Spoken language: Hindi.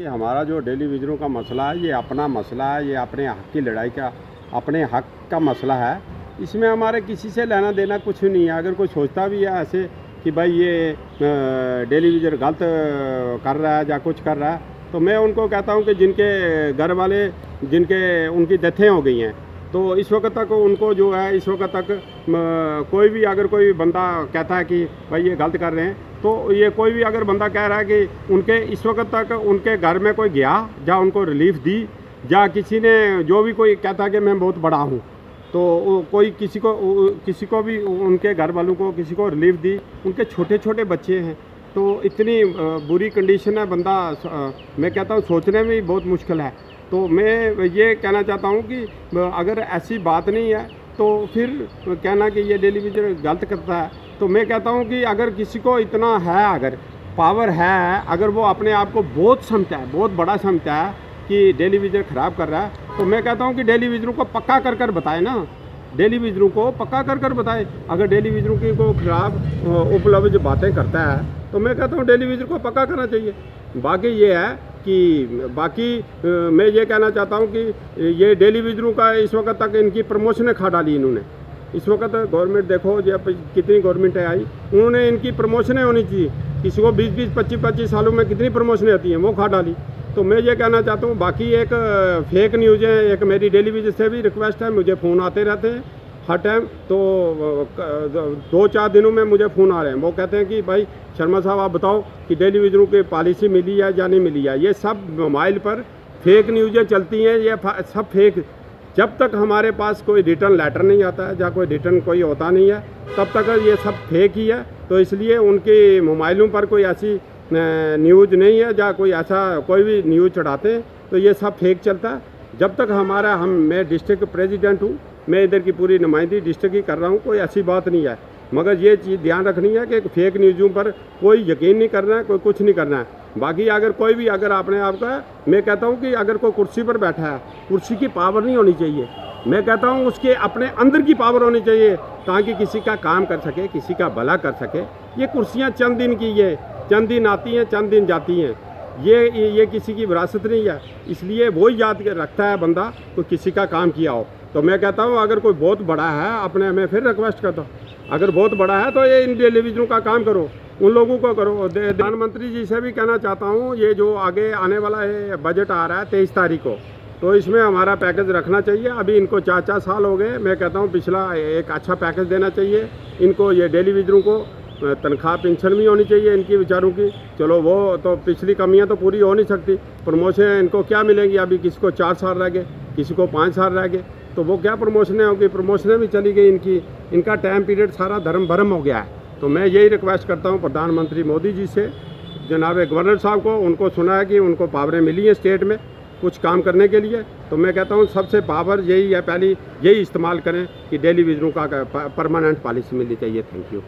कि हमारा जो डेली विजरों का मसला है, ये अपना मसला है, ये अपने हक की लड़ाई का, अपने हक का मसला है। इसमें हमारे किसी से लेना देना कुछ नहीं है। अगर कोई सोचता भी है ऐसे कि भाई ये डेली विजर गलत कर रहा है या कुछ कर रहा है, तो मैं उनको कहता हूँ कि जिनके घर वाले उनकी डेथें हो गई हैं, तो इस वक्त तक उनको जो है, इस वक्त तक कोई भी अगर कोई बंदा कहता है कि भाई ये गलत कर रहे हैं, तो ये कोई भी अगर बंदा कह रहा है कि उनके इस वक्त तक उनके घर में कोई गया या उनको रिलीफ दी, या किसी ने जो भी कोई कहता है कि मैं बहुत बड़ा हूँ, तो कोई किसी को भी उनके घर वालों को किसी को रिलीफ दी, उनके छोटे छोटे बच्चे हैं, तो इतनी बुरी कंडीशन है, बंदा मैं कहता हूँ सोचने में भी बहुत मुश्किल है। तो मैं ये कहना चाहता हूँ कि अगर ऐसी बात नहीं है तो फिर कहना कि ये डेली विजर गलत करता है, तो मैं कहता हूँ कि अगर किसी को इतना है, अगर पावर है, अगर वो अपने आप को बहुत समझता है, बहुत बड़ा समझता है कि डेली विजर ख़राब कर रहा है, तो मैं कहता हूँ कि डेली विजरों को पक्का कर बताए ना, डेली विजरों को पक्का कर बताए। अगर डेली विजरों की को खिलाफ उपलब्ध बातें करता है, तो मैं कहता हूँ डेली विजर को पक्का करना चाहिए। बाकी ये है कि मैं ये कहना चाहता हूँ कि ये डेली विजरों का इस वक्त तक इनकी प्रमोशनें खा डाली इन्होंने। इस वक्त गवर्नमेंट देखो जब कितनी गवर्नमेंट आई, उन्होंने इनकी प्रमोशनें होनी चाहिए। किसी को 20-20, 25-25 सालों में कितनी प्रमोशनें होती हैं, वो खा डाली। तो मैं ये कहना चाहता हूँ। बाकी एक फेक न्यूज़ है, एक मेरी डेली विजर से भी रिक्वेस्ट है, मुझे फ़ोन आते रहते हैं हर टाइम, तो 2-4 दिनों में मुझे फ़ोन आ रहे हैं। वो कहते हैं कि भाई शर्मा साहब आप बताओ कि डेली विजरों की पॉलिसी मिली है या नहीं मिली है। ये सब मोबाइल पर फेक न्यूज़ें चलती हैं, ये सब फेक। जब तक हमारे पास कोई रिटर्न लेटर नहीं आता है या कोई रिटर्न कोई होता नहीं है, तब तक ये सब फेक ही है। तो इसलिए उनके मोबाइलों पर कोई ऐसी न्यूज़ नहीं है या कोई ऐसा कोई भी न्यूज़ चढ़ाते हैं, तो ये सब फेक चलता है। जब तक मैं डिस्ट्रिक्ट प्रेसिडेंट हूँ, मैं इधर की पूरी नुमाइंदगी डिस्ट्रिक्ट की कर रहा हूँ, कोई ऐसी बात नहीं है। मगर ये चीज़ ध्यान रखनी है कि फेक न्यूज़ों पर कोई यकीन नहीं करना है, कोई कुछ नहीं करना है। बाकी अगर कोई भी अगर अपने आप का, मैं कहता हूँ कि अगर कोई कुर्सी पर बैठा है, कुर्सी की पावर नहीं होनी चाहिए। मैं कहता हूँ उसके अपने अंदर की पावर होनी चाहिए, ताकि किसी का काम कर सके, किसी का भला कर सके। ये कुर्सियाँ चंद दिन की, ये चंद दिन आती हैं, चंद दिन जाती हैं। ये किसी की विरासत नहीं है, इसलिए वो याद रखता है बंदा तो किसी का काम किया हो। तो मैं कहता हूँ अगर कोई बहुत बड़ा है, अपने मैं फिर रिक्वेस्ट करता हूँ, अगर बहुत बड़ा है तो ये इन डेली विजरों का काम करो, उन लोगों को करो। प्रधानमंत्री जी से भी कहना चाहता हूँ, ये जो आगे आने वाला है बजट आ रहा है 23 तारीख को, तो इसमें हमारा पैकेज रखना चाहिए। अभी इनको 4-4 साल हो गए, मैं कहता हूँ पिछला एक अच्छा पैकेज देना चाहिए इनको। ये डेली विजरों को तनख्वाह पेंशन भी होनी चाहिए इनकी बेचारों की। चलो वो तो पिछली कमियां तो पूरी हो नहीं सकती, प्रमोशन इनको क्या मिलेंगी? अभी किसी को 4 साल रह गए, किसी को 5 साल रह गए, तो वो क्या प्रमोशनें होगी? प्रमोशनें भी चली गई इनकी, इनका टाइम पीरियड सारा धर्म भरम हो गया है। तो मैं यही रिक्वेस्ट करता हूँ प्रधानमंत्री मोदी जी से, जनाब गवर्नर साहब को, उनको सुना है कि उनको पावरें मिली हैं स्टेट में कुछ काम करने के लिए, तो मैं कहता हूँ सबसे पावर यही है, पहली यही इस्तेमाल करें कि डेली विजरों का परमानेंट पॉलिसी मिलनी चाहिए। Thank you.